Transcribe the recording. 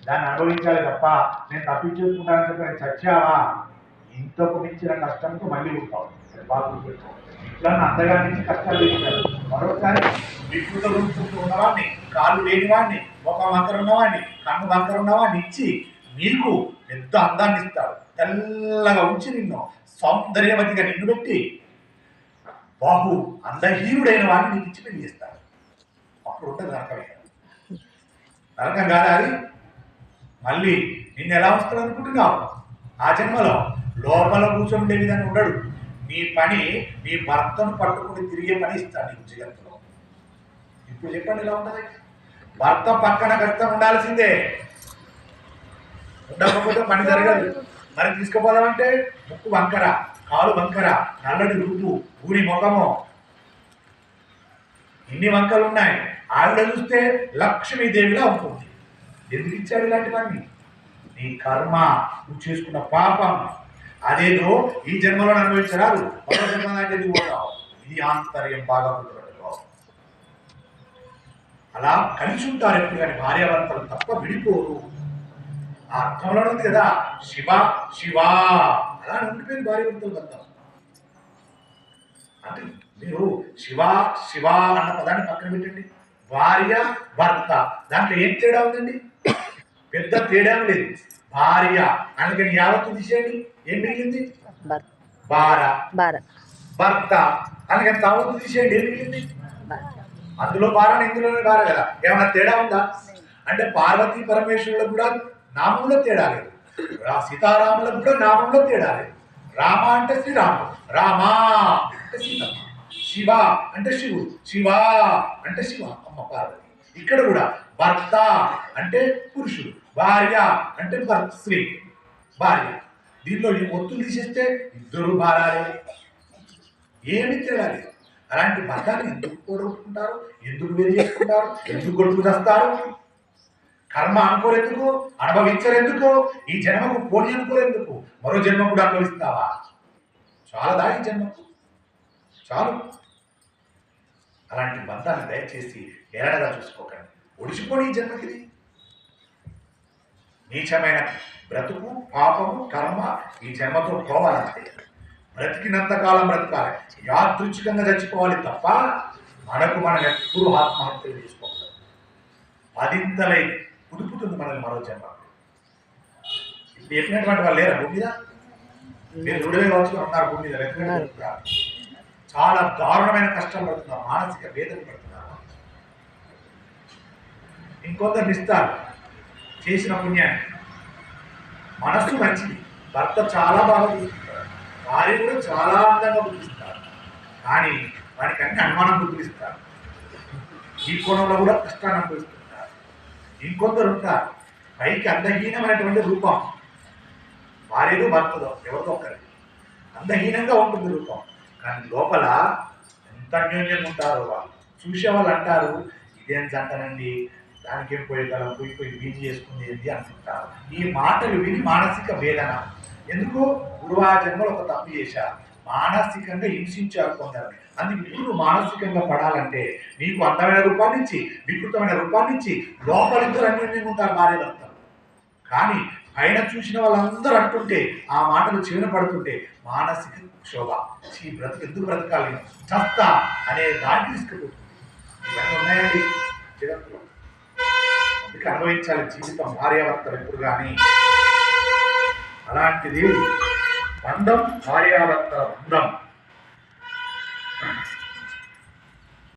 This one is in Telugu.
దాన్ని అనుభవించాలి తప్ప నేను తప్పించేసుకుంటానని చెప్పి నేను చచ్చావా ఇంతకు మించిన కష్టంతో మళ్ళీ ఉంటావు. బాగా గుర్తుపెట్టుకో. ఇట్లా అంతగా నుంచి కష్టాలు తీర్చారు. మరోసారి వికృత రూపుకుంటూ ఉన్నవాడిని, కాళ్ళు లేని వాడిని, ముఖం వంకర ఉన్నవాడిని, కన్ను వంకర ఉన్నవాడిని ఇచ్చి నీకు పెద్ద అందాన్ని ఇస్తాడు. తెల్లగా ఉంచి నిన్ను సౌందర్యవతిగా నిన్ను పెట్టి బాహు అందహీనుడైన వాడిని నీకు ఇచ్చి పెళ్లి చేస్తాడు. అప్పుడు ఉంటుంది నరకమే. నరకం కాదా అది? మళ్ళీ నిన్ను ఎలా వస్తాడు అనుకుంటున్నావు? ఆ జన్మలో లోపల కూర్చొని విధంగా ఉండడు. నీ పని నీ భర్తను పట్టుకుని తిరిగే పని ఇస్తాడు నీకు జగత్తులో. ఇప్పుడు చెప్పండి ఎలా ఉంటుంది? భర్త పక్కన కష్టం ఉండాల్సిందే, ఉండకపోతే పని జరగదు. మరి తీసుకుపోదామంటే ముక్కు వంకర, కాలు వంకర, నల్లటి రూపు, ఊరి ముఖము, ఇన్ని వంకలు ఉన్నాయి. ఆవిడ చూస్తే లక్ష్మీదేవిలా ఉంటుంది. ఎందుకు ఇచ్చాడు ఇలాంటివన్నీ? నీ కర్మ, నువ్వు చేసుకున్న పాపం. అదేదో ఈ జన్మలో అనుభవించరాదు, మరో జన్మకి ఎందుకు పోతావు? ఇది ఆంతర్యం బాగా గుర్తుపెట్టుకో. అలా కలిసి ఉంటారు ఎప్పుడు కానీ భార్యాభర్తలు తప్ప విడిపోరు. ఆ అర్థంలో ఉంది కదా, శివ శివ అలా ఉండిపోయింది భార్యాభర్తలు బంధం. అంటే మీరు శివ శివ అన్న పదాన్ని పక్కన పెట్టండి. భార్య భర్త దాంట్లో ఏం తేడా ఉందండి? పెద్ద తేడా లేదు. భార్య అందుకని యావత్తు తీసేయండి, ఏం మిగిలింది? భార. భర్త అందుకని తావత్తు తీసేయండి, ఏం మిగిలింది? అందులో భారాన్ని ఇందులోనే భార కదా. ఏమైనా తేడా ఉందా? అంటే పార్వతీ పరమేశ్వరులకు కూడా నామంలో తేడా లేదు, సీతారాములకు కూడా నామంలో తేడా లేదు. రామ అంటే శ్రీరాముడు, రామా అంటే సీతమ్మ, శివ అంటే శివుడు, శివ అంటే శివ అమ్మ పార్వతి. ఇక్కడ కూడా భర్త అంటే పురుషుడు, భార్య అంటే స్త్రీ భార్య. దీనిలో ఈ ఒత్తులు తీసేస్తే ఇద్దరు భారాలే, ఏమి తేడా లేదు. అలాంటి బంధాన్ని ఎందుకు పోగొట్టుకుంటారు? ఎందుకు వేరు చేసుకుంటారు? ఎందుకు కొట్టుకు తెస్తారు? కర్మ అనుకోరెందుకు? అనుభవించరెందుకు? ఈ జన్మకు పోనీ అనుకోరెందుకు? మరో జన్మ కూడా అనుభవిస్తావా? చాలదా ఈ జన్మకు? చాలు. అలాంటి బంధాన్ని దయచేసి ఏడగా చూసుకోకండి. ఒడిచిపోని ఈ జన్మకిది నీచమైన బ్రతుకు, పాపము, కర్మ ఈ జన్మతో పోవాలంటే బ్రతికినంతకాలం బ్రతకాలి. యాదృచ్ఛికంగా చచ్చిపోవాలి తప్ప మనకు మనం ఎప్పుడు ఆత్మహత్యలు చేసుకోవాలి. పదింతలై పుదుపుతుంది మనల్ని మరో జన్మ. ఇప్పుడు చెప్పినటువంటి వాళ్ళు లేరా భూమి మీద? మీరు రుడివే వచ్చి ఉన్నారు భూమి మీద. చాలా దారుణమైన కష్టాలు పడుతున్నారు, మానసిక వేదన పడుతున్నారు. ఇంకొందరు నిస్తారు చేసిన పుణ్యాన్ని. మనస్సు మంచిది, భర్త చాలా బాగా చూపిస్తారు, భార్య కూడా చాలా అందంగా గుర్తిస్తారు. కానీ వానికి అన్ని అనుమానం గుర్తిస్తారు. ఈ కోణంలో కూడా కష్టాన్ని అనుభవిస్తుంటారు. ఇంకొందరు ఉంటారు పైకి అందహీనమైనటువంటి రూపం, భార్యలో భర్తలో ఎవరితో ఒకరి అందహీనంగా ఉంటుంది రూపం, కానీ లోపల ఎంత అన్యోన్యంగా ఉంటారో వాళ్ళు. చూసే వాళ్ళు అంటారు ఇదేం జంటనండి, దానికి ఏం పోయేగలం, పోయి బీజీ చేసుకుని ఏంటి అనుకుంటారు. ఈ మాటలు విని మానసిక వేదన. ఎందుకు? గురువా జన్మలో ఒక తప్పు చేశారు, మానసికంగా హింసించారు కొందరు. అందుకు ఇప్పుడు మానసికంగా పడాలంటే నీకు అందమైన రూపాన్ని ఇచ్చి, వికృతమైన రూపాన్ని ఇచ్చి, లోపలిద్దరు అన్యోన్యంగా ఉంటారు భార్య భర్తలు. కానీ పైన చూసిన వాళ్ళందరూ అంటుంటే, ఆ మాటలు చెవిన పడుతుంటే మానసిక క్షోభ. ఈ బ్రతుకు ఎందుకు బ్రతకాలి, చస్తా అనే దాన్ని తీసుకుపోతుంది. ఇవన్నీ ఉన్నాయండి జగత్తులో. అందుకే అనుభవించాలి జీవితం భార్యాభర్తలు ఎప్పుడు కానీ. అలాంటిది బంధం, భార్యాభర్తల బంధం.